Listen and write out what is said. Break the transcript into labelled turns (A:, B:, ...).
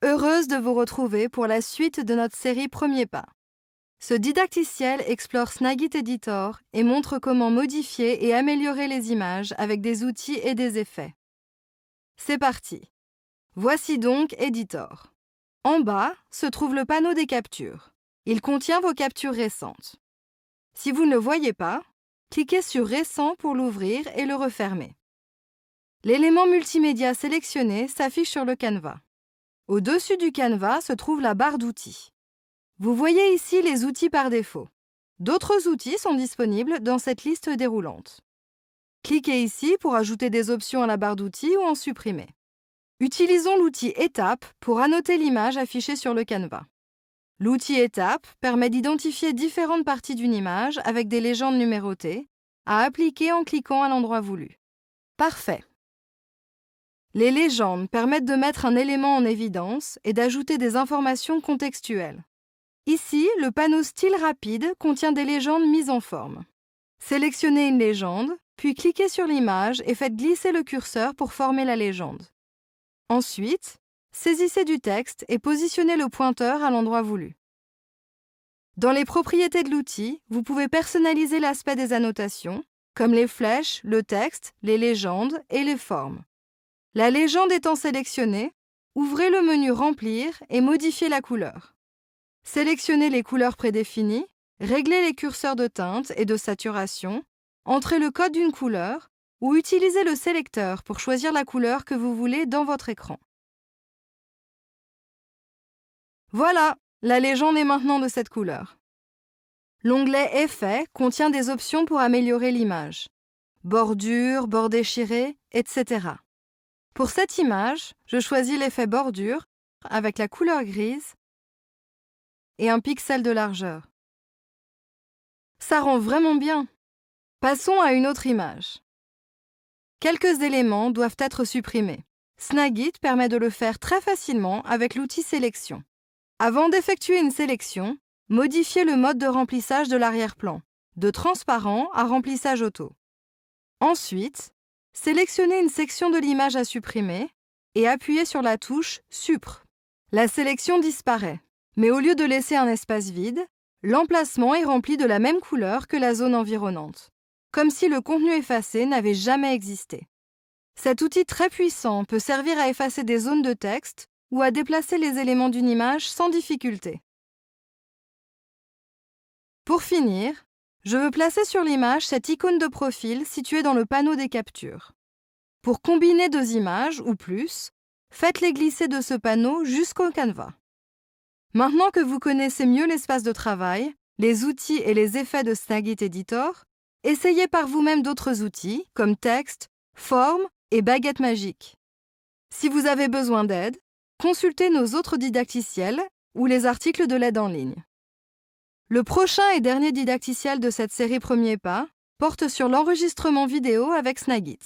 A: Heureuse de vous retrouver pour la suite de notre série Premier pas. Ce didacticiel explore Snagit Editor et montre comment modifier et améliorer les images avec des outils et des effets. C'est parti. Voici donc Editor. En bas se trouve le panneau des captures. Il contient vos captures récentes. Si vous ne le voyez pas, cliquez sur Récent pour l'ouvrir et le refermer. L'élément multimédia sélectionné s'affiche sur le canevas. Au-dessus du canevas se trouve la barre d'outils. Vous voyez ici les outils par défaut. D'autres outils sont disponibles dans cette liste déroulante. Cliquez ici pour ajouter des options à la barre d'outils ou en supprimer. Utilisons l'outil Étape pour annoter l'image affichée sur le canevas. L'outil Étape permet d'identifier différentes parties d'une image avec des légendes numérotées à appliquer en cliquant à l'endroit voulu. Parfait. Les légendes permettent de mettre un élément en évidence et d'ajouter des informations contextuelles. Ici, le panneau Style rapide contient des légendes mises en forme. Sélectionnez une légende, puis cliquez sur l'image et faites glisser le curseur pour former la légende. Ensuite, saisissez du texte et positionnez le pointeur à l'endroit voulu. Dans les propriétés de l'outil, vous pouvez personnaliser l'aspect des annotations, comme les flèches, le texte, les légendes et les formes. La légende étant sélectionnée, ouvrez le menu Remplir et modifiez la couleur. Sélectionnez les couleurs prédéfinies, réglez les curseurs de teinte et de saturation, entrez le code d'une couleur ou utilisez le sélecteur pour choisir la couleur que vous voulez dans votre écran. Voilà, la légende est maintenant de cette couleur. L'onglet Effets contient des options pour améliorer l'image. Bordure, bord déchiré, etc. Pour cette image, je choisis l'effet bordure avec la couleur grise et un pixel de largeur. Ça rend vraiment bien. Passons à une autre image. Quelques éléments doivent être supprimés. Snagit permet de le faire très facilement avec l'outil Sélection. Avant d'effectuer une sélection, modifiez le mode de remplissage de l'arrière-plan, de transparent à remplissage auto. Ensuite, sélectionnez une section de l'image à supprimer et appuyez sur la touche Suppr. La sélection disparaît, mais au lieu de laisser un espace vide, l'emplacement est rempli de la même couleur que la zone environnante, comme si le contenu effacé n'avait jamais existé. Cet outil très puissant peut servir à effacer des zones de texte ou à déplacer les éléments d'une image sans difficulté. Pour finir, je veux placer sur l'image cette icône de profil située dans le panneau des captures. Pour combiner deux images ou plus, faites-les glisser de ce panneau jusqu'au canevas. Maintenant que vous connaissez mieux l'espace de travail, les outils et les effets de Snagit Editor, essayez par vous-même d'autres outils comme texte, forme et baguette magique. Si vous avez besoin d'aide, consultez nos autres didacticiels ou les articles de l'aide en ligne. Le prochain et dernier didacticiel de cette série Premier pas porte sur l'enregistrement vidéo avec Snagit.